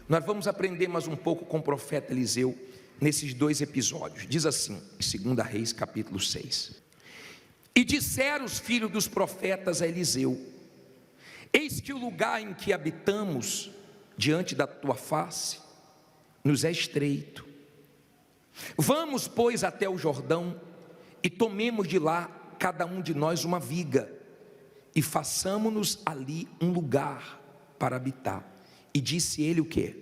Nós vamos aprender mais um pouco com o profeta Eliseu nesses dois episódios. Diz assim, em 2 Reis capítulo 6: E disseram os filhos dos profetas a Eliseu: Eis que o lugar em que habitamos diante da tua face nos é estreito. Vamos, pois, até o Jordão e tomemos de lá cada um de nós uma viga e façamo-nos ali um lugar para habitar. E disse ele o quê?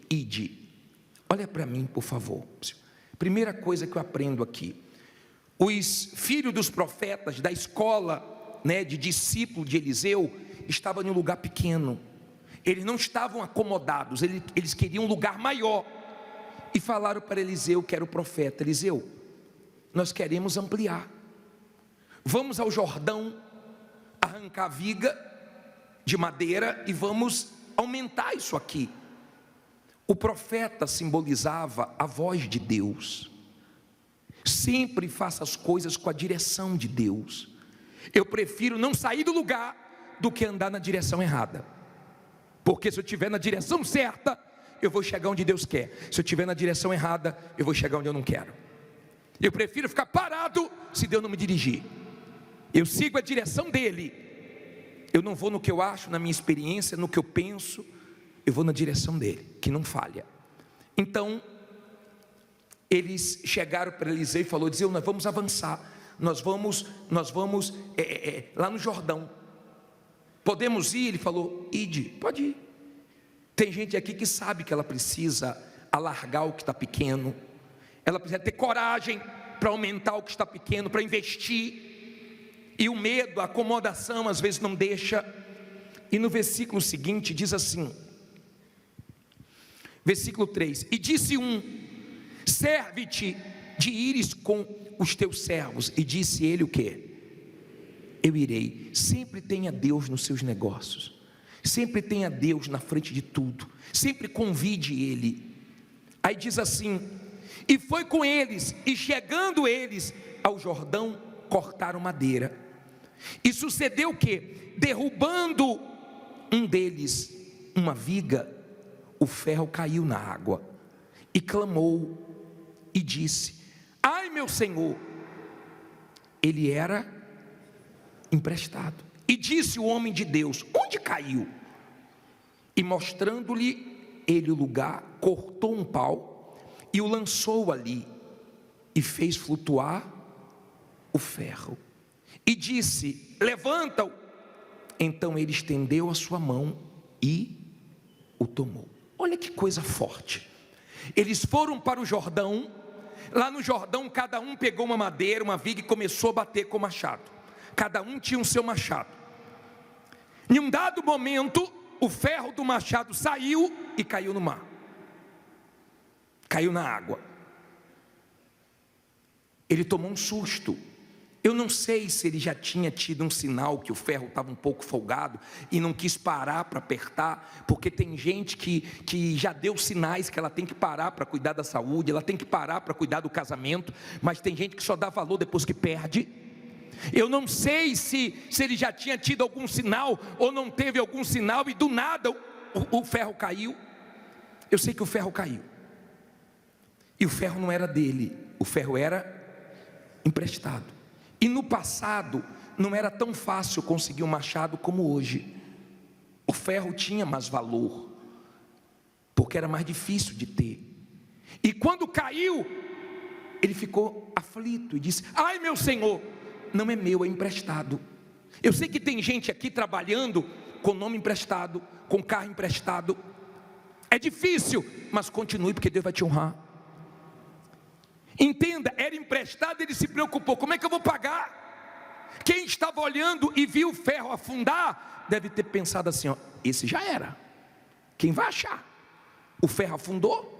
Ide. Olha para mim, por favor. Primeira coisa que eu aprendo aqui: os filhos dos profetas da escola, de discípulo de Eliseu, estavam em um lugar pequeno. Eles não estavam acomodados, eles queriam um lugar maior. E falaram para Eliseu, que era o profeta: Eliseu, nós queremos ampliar. Vamos ao Jordão, arrancar a viga de madeira e vamos aumentar isso aqui. O profeta simbolizava a voz de Deus. Sempre faça as coisas com a direção de Deus. Eu prefiro não sair do lugar do que andar na direção errada, porque se eu estiver na direção certa, eu vou chegar onde Deus quer. Se eu estiver na direção errada, eu vou chegar onde eu não quero. Eu prefiro ficar parado se Deus não me dirigir. Eu sigo a direção dele. Eu não vou no que eu acho, na minha experiência, no que eu penso. Eu vou na direção dele, que não falha. Então, eles chegaram para Eliseu e falou: Eliseu, nós vamos avançar. Nós vamos lá no Jordão. Podemos ir? Ele falou: ide, pode ir. Tem gente aqui que sabe que ela precisa alargar o que está pequeno. Ela precisa ter coragem para aumentar o que está pequeno, para investir. E o medo, a acomodação às vezes não deixa. E no versículo seguinte diz assim, versículo 3: E disse um: serve-te de ires com os teus servos. E disse ele o quê? Eu irei. Sempre tenha Deus nos seus negócios. Sempre tenha Deus na frente de tudo. Sempre convide Ele. Aí diz assim: e foi com eles, e chegando eles ao Jordão, cortaram madeira. E sucedeu que, derrubando um deles uma viga, o ferro caiu na água. E clamou e disse: ai, meu senhor! Ele era emprestado. E disse o homem de Deus: onde caiu? E mostrando-lhe ele o lugar, cortou um pau e o lançou ali, e fez flutuar o ferro. E disse: levanta-o. Então ele estendeu a sua mão e o tomou. Olha que coisa forte. Eles foram para o Jordão. Lá no Jordão, cada um pegou uma madeira, uma viga, e começou a bater com o machado. Cada um tinha o seu machado. Em um dado momento, o ferro do machado saiu e caiu no mar. Caiu na água. Ele tomou um susto. Eu não sei se ele já tinha tido um sinal que o ferro estava um pouco folgado e não quis parar para apertar, porque tem gente que já deu sinais que ela tem que parar para cuidar da saúde, ela tem que parar para cuidar do casamento, mas tem gente que só dá valor depois que perde. Eu não sei se ele já tinha tido algum sinal ou não teve algum sinal e do nada o ferro caiu. Eu sei que o ferro caiu. E o ferro não era dele, o ferro era emprestado. E no passado não era tão fácil conseguir um machado como hoje. O ferro tinha mais valor, porque era mais difícil de ter. E quando caiu, ele ficou aflito e disse: ai, meu senhor! Não é meu, é emprestado. Eu sei que tem gente aqui trabalhando com nome emprestado, com carro emprestado. É difícil, mas continue, porque Deus vai te honrar. Entenda, era emprestado, ele se preocupou: como é que eu vou pagar? Quem estava olhando e viu o ferro afundar, deve ter pensado assim: ó, esse já era. Quem vai achar? O ferro afundou?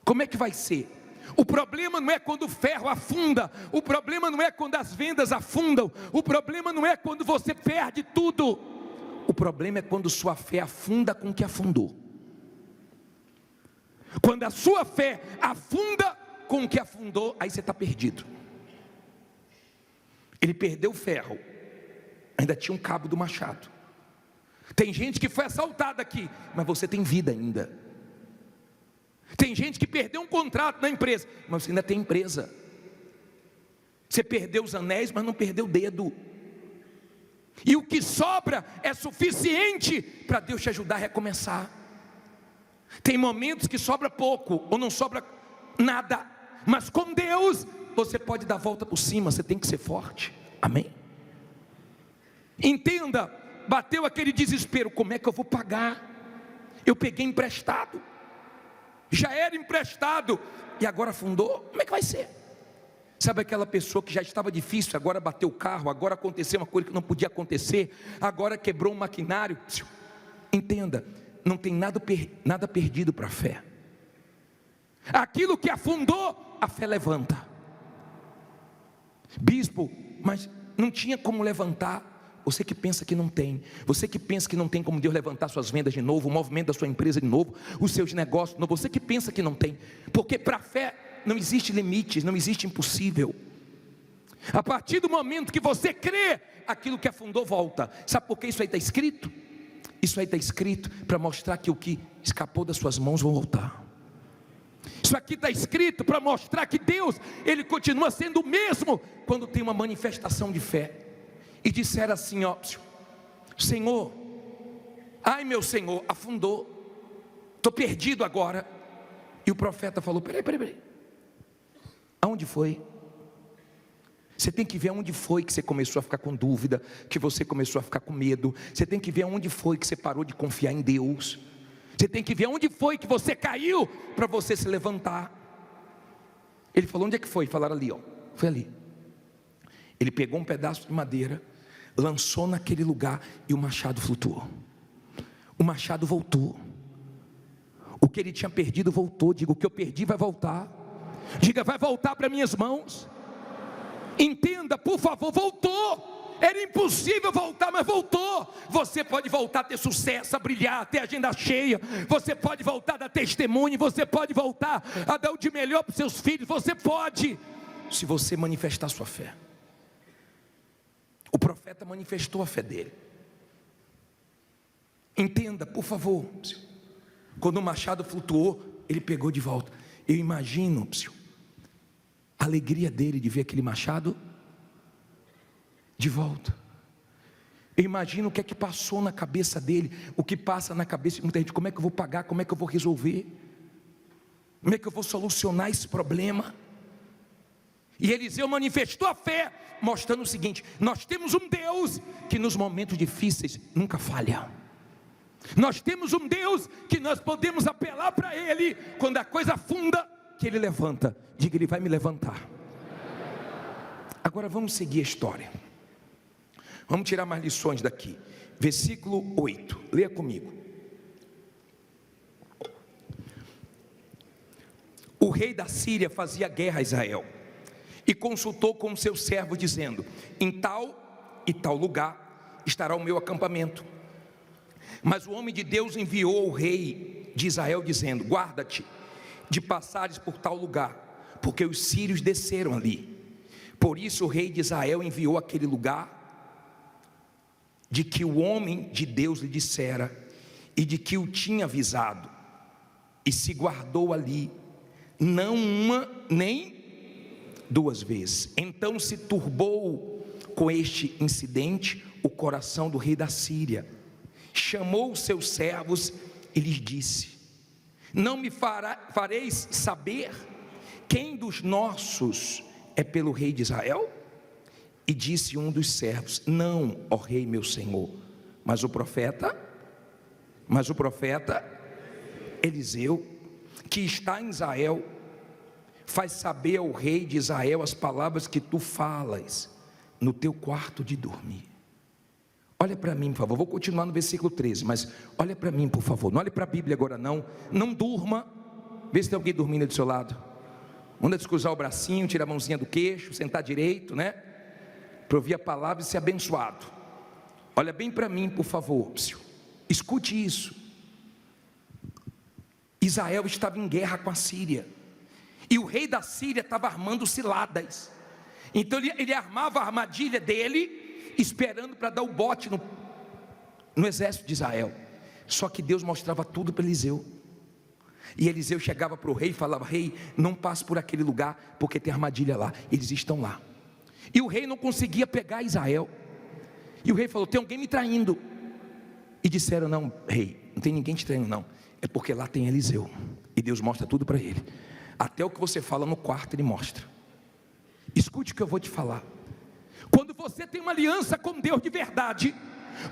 Como é que vai ser? O problema não é quando o ferro afunda, o problema não é quando as vendas afundam, o problema não é quando você perde tudo, o problema é quando sua fé afunda com o que afundou. Quando a sua fé afunda com o que afundou, aí você está perdido. Ele perdeu o ferro, ainda tinha um cabo do machado. Tem gente que foi assaltada aqui, mas você tem vida ainda. Tem gente que perdeu um contrato na empresa, mas você ainda tem empresa. Você perdeu os anéis, mas não perdeu o dedo. E o que sobra é suficiente para Deus te ajudar a recomeçar. Tem momentos que sobra pouco, ou não sobra nada, mas com Deus, você pode dar a volta por cima. Você tem que ser forte, amém? Entenda, bateu aquele desespero, como é que eu vou pagar? Eu peguei emprestado, já era emprestado, e agora afundou, como é que vai ser? Sabe aquela pessoa que já estava difícil, agora bateu o carro, agora aconteceu uma coisa que não podia acontecer, agora quebrou um maquinário. Entenda, não tem nada perdido para a fé. Aquilo que afundou, a fé levanta. Bispo, mas não tinha como levantar. Você que pensa que não tem, você que pensa que não tem como Deus levantar suas vendas de novo, o movimento da sua empresa de novo, os seus negócios de novo, você que pensa que não tem, porque para a fé não existe limites, não existe impossível. A partir do momento que você crê, aquilo que afundou volta. Sabe por que isso aí está escrito? Isso aí está escrito para mostrar que o que escapou das suas mãos vai voltar. Isso aqui está escrito para mostrar que Deus, Ele continua sendo o mesmo quando tem uma manifestação de fé. E disseram assim, ó, Senhor, ai meu Senhor, afundou, estou perdido agora. E o profeta falou, peraí, aonde foi? Você tem que ver aonde foi que você começou a ficar com dúvida, que você começou a ficar com medo. Você tem que ver aonde foi que você parou de confiar em Deus. Você tem que ver aonde foi que você caiu para você se levantar. Ele falou, onde é que foi? Falaram ali, ó, foi ali. Ele pegou um pedaço de madeira, lançou naquele lugar e o machado flutuou. O machado voltou. O que ele tinha perdido voltou. Diga, o que eu perdi vai voltar. Diga, vai voltar para minhas mãos. Entenda, por favor, voltou. Era impossível voltar, mas voltou. Você pode voltar a ter sucesso, a brilhar, a ter agenda cheia. Você pode voltar a dar testemunho. Você pode voltar a dar o de melhor para os seus filhos. Você pode, se você manifestar sua fé. O profeta manifestou a fé dele. Entenda, por favor. Quando o machado flutuou, ele pegou de volta. Eu imagino a alegria dele de ver aquele machado de volta. Eu imagino o que é que passou na cabeça dele, o que passa na cabeça de muita gente. Como é que eu vou pagar? Como é que eu vou resolver? Como é que eu vou solucionar esse problema? E Eliseu manifestou a fé, mostrando o seguinte: nós temos um Deus que nos momentos difíceis nunca falha. Nós temos um Deus que nós podemos apelar para Ele, quando a coisa afunda, que Ele levanta. Diga, Ele vai me levantar. Agora vamos seguir a história. Vamos tirar mais lições daqui. Versículo 8, leia comigo. O rei da Síria fazia guerra a Israel e consultou com seus servos, dizendo: em tal e tal lugar estará o meu acampamento. Mas o homem de Deus enviou ao rei de Israel, dizendo: guarda-te de passares por tal lugar, porque os sírios desceram ali. Por isso o rei de Israel enviou àquele lugar de que o homem de Deus lhe dissera, e de que o tinha avisado, e se guardou ali, não uma nem duas vezes. Então se turbou com este incidente o coração do rei da Síria. Chamou os seus servos e lhes disse: não me fareis saber quem dos nossos é pelo rei de Israel? E disse um dos servos: não, ó rei meu senhor. Mas o profeta Eliseu, que está em Israel, faz saber ao rei de Israel as palavras que tu falas no teu quarto de dormir. Olha para mim, por favor. Vou continuar no versículo 13, mas olha para mim, por favor. Não olhe para a Bíblia agora não. Não durma. Vê se tem alguém dormindo do seu lado. Manda descruzar o bracinho, tira a mãozinha do queixo, sentar direito, né? Para ouvir a palavra e ser abençoado. Olha bem para mim, por favor. Escute isso. Israel estava em guerra com a Síria, e o rei da Síria estava armando ciladas. Então ele armava a armadilha dele, esperando para dar o bote no exército de Israel. Só que Deus mostrava tudo para Eliseu. E Eliseu chegava para o rei e falava: rei, não passe por aquele lugar, porque tem armadilha lá, eles estão lá. E o rei não conseguia pegar Israel. E o rei falou: tem alguém me traindo. E disseram: não, rei, não tem ninguém te traindo não, é porque lá tem Eliseu. E Deus mostra tudo para ele. Até o que você fala no quarto ele mostra. Escute o que eu vou te falar. Quando você tem uma aliança com Deus de verdade,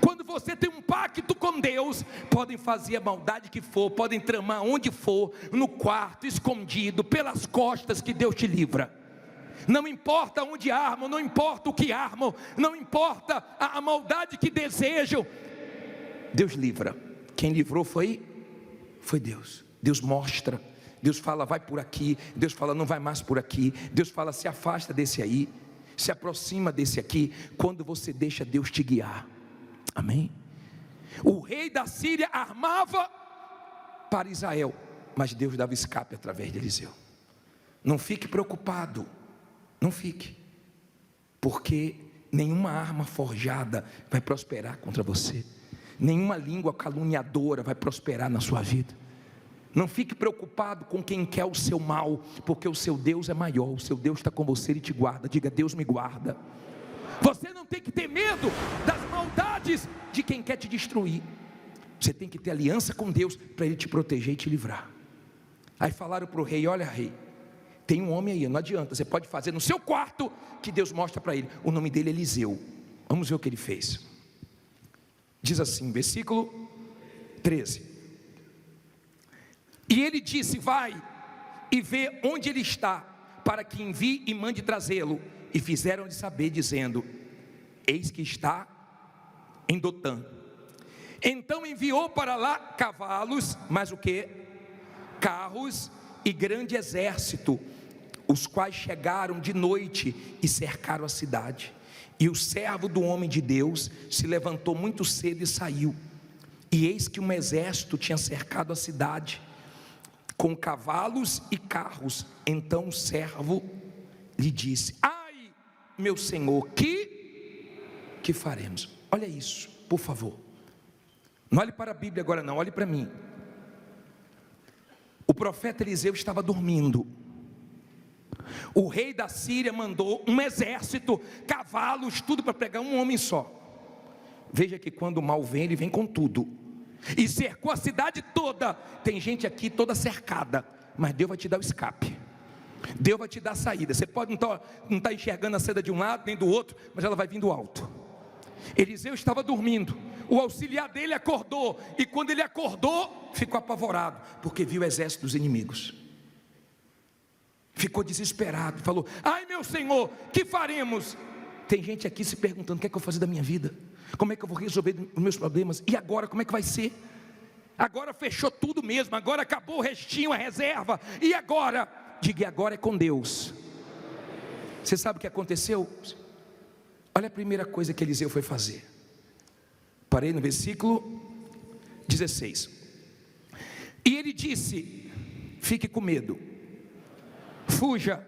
quando você tem um pacto com Deus, podem fazer a maldade que for, podem tramar onde for, no quarto, escondido, pelas costas, que Deus te livra. Não importa onde armam, não importa o que armam, não importa a maldade que desejam, Deus livra. Quem livrou foi Deus. Deus mostra, Deus fala: vai por aqui, Deus fala: não vai mais por aqui, Deus fala: se afasta desse aí, se aproxima desse aqui, quando você deixa Deus te guiar. Amém? O rei da Síria armava para Israel, mas Deus dava escape através de Eliseu. Não fique preocupado, não fique, porque nenhuma arma forjada vai prosperar contra você, nenhuma língua caluniadora vai prosperar na sua vida. Não fique preocupado com quem quer o seu mal, porque o seu Deus é maior, o seu Deus está com você e te guarda. Diga: Deus me guarda. Você não tem que ter medo das maldades de quem quer te destruir. Você tem que ter aliança com Deus para Ele te proteger e te livrar. Aí falaram para o rei: olha, rei, tem um homem aí, não adianta, você pode fazer no seu quarto, que Deus mostra para ele. O nome dele é Eliseu. Vamos ver o que ele fez. Diz assim, versículo 13: e ele disse: vai e vê onde ele está, para que envie e mande trazê-lo. E fizeram-lhe saber, dizendo: eis que está em Dotã. Então enviou para lá cavalos, mas o que? Carros e grande exército, os quais chegaram de noite e cercaram a cidade. E o servo do homem de Deus se levantou muito cedo e saiu. E eis que um exército tinha cercado a cidade, com cavalos e carros. Então o servo lhe disse: ai, meu senhor, que faremos? Olha isso, por favor. Não olhe para a Bíblia agora não, olhe para mim. O profeta Eliseu estava dormindo. O rei da Síria mandou um exército, cavalos, tudo para pegar um homem só. Veja que quando o mal vem, ele vem com tudo. E cercou a cidade toda. Tem gente aqui toda cercada, mas Deus vai te dar o escape. Deus vai te dar a saída. Você pode não estar enxergando a seda de um lado nem do outro, mas ela vai vir do alto. Eliseu estava dormindo. O auxiliar dele acordou. E quando ele acordou, ficou apavorado, porque viu o exército dos inimigos. Ficou desesperado, falou: ai, meu senhor, que faremos? Tem gente aqui se perguntando: o que é que eu vou fazer da minha vida? Como é que eu vou resolver os meus problemas? E agora, como é que vai ser? Agora fechou tudo mesmo, agora acabou o restinho, a reserva. E agora? Diga: agora é com Deus. Você sabe o que aconteceu? Olha a primeira coisa que Eliseu foi fazer. Parei no versículo 16. E ele disse: fique com medo, fuja,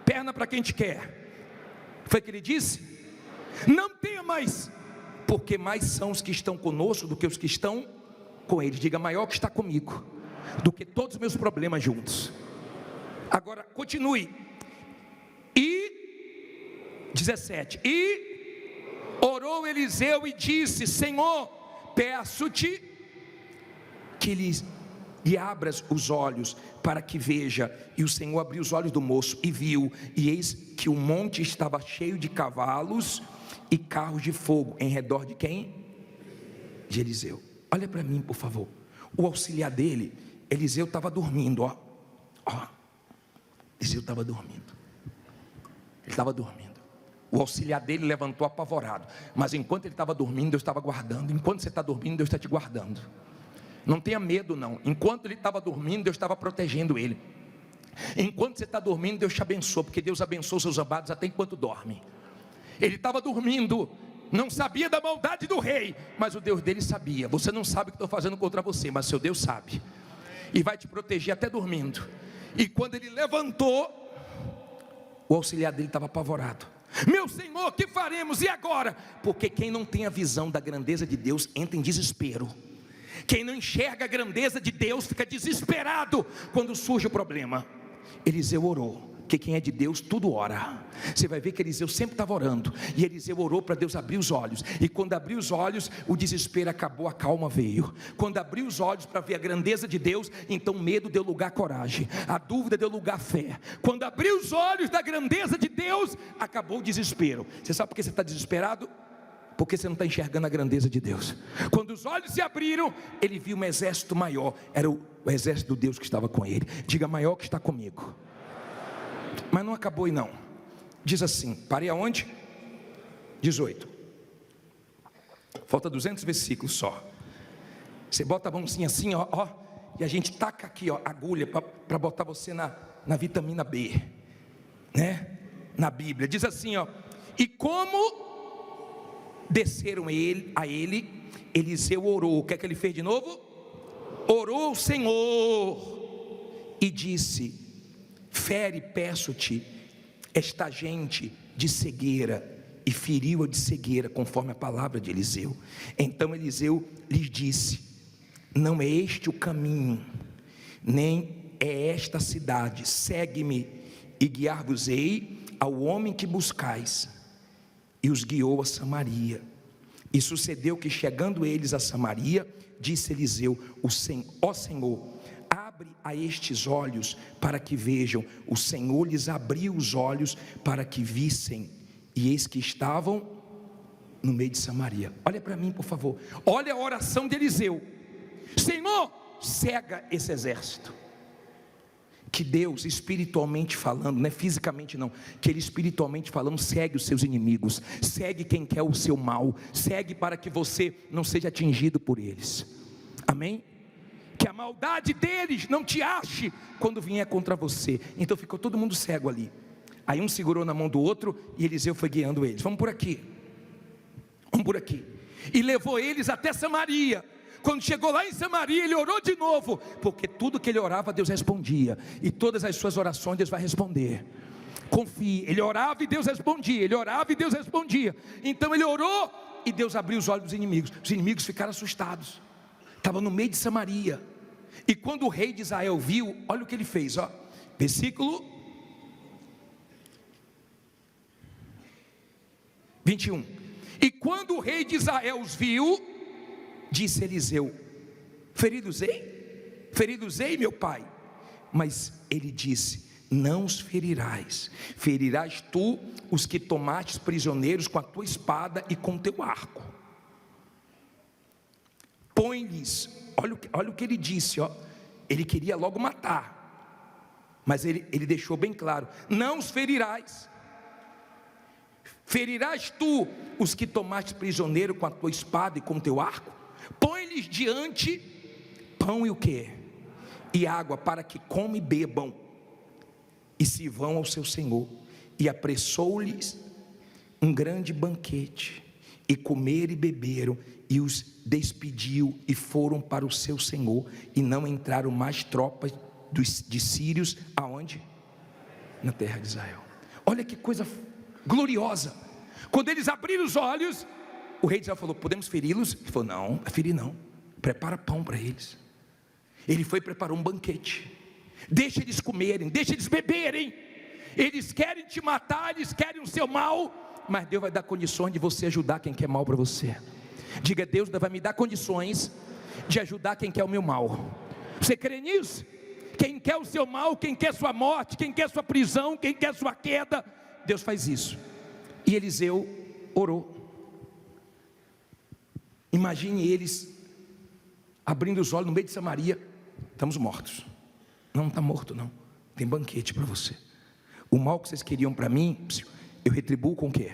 perna para quem te quer. Foi o que ele disse? Não temas, porque mais são os que estão conosco do que os que estão com ele. Diga: maior que está comigo do que todos os meus problemas juntos. Agora continue. E 17: e orou Eliseu e disse: Senhor, peço-te que lhe abras os olhos para que veja. E o Senhor abriu os olhos do moço e viu, e eis que o monte estava cheio de cavalos e carros de fogo em redor de quem? De Eliseu. Olha para mim, por favor. O auxiliar dele, Eliseu estava dormindo, ó. Eliseu estava dormindo. Ele estava dormindo. O auxiliar dele levantou apavorado. Mas enquanto ele estava dormindo, Deus estava guardando. Enquanto você está dormindo, Deus está te guardando. Não tenha medo não. Enquanto ele estava dormindo, Deus estava protegendo ele. Enquanto você está dormindo, Deus te abençoa, porque Deus abençoa os seus amados até enquanto dorme. Ele estava dormindo, não sabia da maldade do rei, mas o Deus dele sabia. Você não sabe o que estou fazendo contra você, mas seu Deus sabe, e vai te proteger até dormindo. E quando ele levantou, o auxiliar dele estava apavorado. Meu Senhor, que faremos? E agora? Porque quem não tem a visão da grandeza de Deus entra em desespero. Quem não enxerga a grandeza de Deus fica desesperado quando surge o problema. Eliseu orou, porque quem é de Deus tudo ora. Você vai ver que Eliseu sempre estava orando, e Eliseu orou para Deus abrir os olhos, e quando abriu os olhos, o desespero acabou, a calma veio. Quando abriu os olhos para ver a grandeza de Deus, então o medo deu lugar à coragem, a dúvida deu lugar à fé. Quando abriu os olhos da grandeza de Deus, acabou o desespero. Você sabe por que você está desesperado? Porque você não está enxergando a grandeza de Deus. Quando os olhos se abriram, ele viu um exército maior, era o exército do Deus que estava com ele. Diga: maior que está comigo. Mas não acabou aí não. Diz assim, parei aonde? 18. Falta 200 versículos só. Você bota a mãozinha assim, ó, e a gente taca aqui, ó, agulha para botar você na vitamina B, né? Na Bíblia. Diz assim, ó: e como desceram a ele, Eliseu orou. O que é que ele fez de novo? Orou ao Senhor e disse: fere, peço-te, esta gente de cegueira. E feriu-a de cegueira, conforme a palavra de Eliseu. Então Eliseu lhes disse: não é este o caminho, nem é esta a cidade. Segue-me e guiar-vos-ei ao homem que buscais. E os guiou a Samaria. E sucedeu que, chegando eles a Samaria, disse Eliseu: ó Senhor, abre a estes olhos para que vejam. O Senhor lhes abriu os olhos para que vissem, e eis que estavam no meio de Samaria. Olha para mim, por favor. Olha a oração de Eliseu: Senhor, cega esse exército. Que Deus, espiritualmente falando, não é fisicamente não, que Ele espiritualmente falando segue os seus inimigos, segue quem quer o seu mal, segue para que você não seja atingido por eles. Amém? Que a maldade deles não te ache quando vier contra você. Então ficou todo mundo cego ali. Aí um segurou na mão do outro e Eliseu foi guiando eles. Vamos por aqui. Vamos por aqui. E levou eles até Samaria. Quando chegou lá em Samaria, ele orou de novo, porque tudo que ele orava, Deus respondia. E todas as suas orações Deus vai responder. Confie. Ele orava e Deus respondia. Ele orava e Deus respondia. Então ele orou e Deus abriu os olhos dos inimigos. Os inimigos ficaram assustados. Estavam no meio de Samaria. E quando o rei de Israel viu, olha o que ele fez, ó. Versículo 21. E quando o rei de Israel os viu, disse Eliseu: feri-los-ei? Feri-los-ei, meu pai? Mas ele disse: não os ferirás. Ferirás tu os que tomastes prisioneiros com a tua espada e com o teu arco. Põe-lhes, olha o que ele disse, ó. Ele queria logo matar, mas ele deixou bem claro: não os ferirás. Ferirás tu os que tomaste prisioneiro com a tua espada e com o teu arco? Põe-lhes diante pão e o quê? E água, para que comam e bebam, e se vão ao seu senhor. E apressou-lhes um grande banquete, e comeram e beberam, e os despediu, e foram para o seu senhor. E não entraram mais tropas de sírios, aonde? Na terra de Israel. Olha que coisa gloriosa. Quando eles abriram os olhos, o rei de Israel falou: podemos feri-los? Ele falou: não, ferir não, prepara pão para eles. Ele foi e preparou um banquete. Deixa eles comerem, deixa eles beberem. Eles querem te matar, eles querem o seu mal, mas Deus vai dar condições de você ajudar quem quer mal para você. Diga: Deus vai me dar condições de ajudar quem quer o meu mal. Você crê nisso? Quem quer o seu mal, quem quer sua morte, quem quer sua prisão, quem quer sua queda, Deus faz isso. E Eliseu orou. Imagine eles abrindo os olhos no meio de Samaria: estamos mortos. Não está morto não, tem banquete para você. O mal que vocês queriam para mim, eu retribuo com o quê?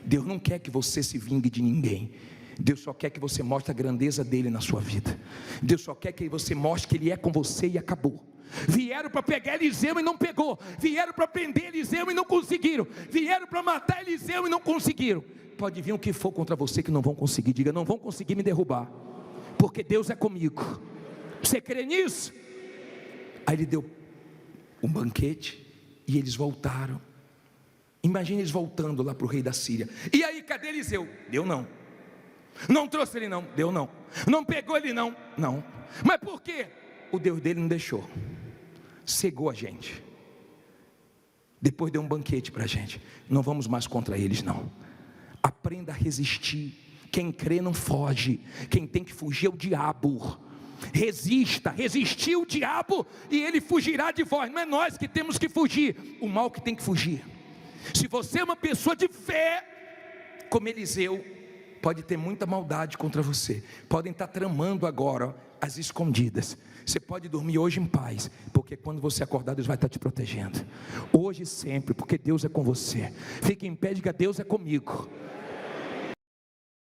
Deus não quer que você se vingue de ninguém. Deus só quer que você mostre a grandeza dele na sua vida. Deus só quer que você mostre que ele é com você e acabou. Vieram para pegar Eliseu e não pegou. Vieram para prender Eliseu e não conseguiram. Vieram para matar Eliseu e não conseguiram. Pode vir o que for contra você que não vão conseguir. Diga: não vão conseguir me derrubar, porque Deus é comigo. Você crê nisso? Aí ele deu um banquete e eles voltaram. Imagina eles voltando lá para o rei da Síria. E aí, cadê Eliseu? Deu não. Não trouxe ele não? Deu não. Não pegou ele não? Não. Mas por quê? O Deus dele não deixou. Cegou a gente. Depois deu um banquete para a gente. Não vamos mais contra eles não. Aprenda a resistir. Quem crê não foge. Quem tem que fugir é o diabo. Resista, resistir o diabo e ele fugirá de vós. Não é nós que temos que fugir, o mal que tem que fugir. Se você é uma pessoa de fé, como Eliseu, pode ter muita maldade contra você. Podem estar tramando agora as escondidas. Você pode dormir hoje em paz, porque quando você acordar Deus vai estar te protegendo. Hoje e sempre, porque Deus é com você. Fique em pé e diga: Deus é comigo.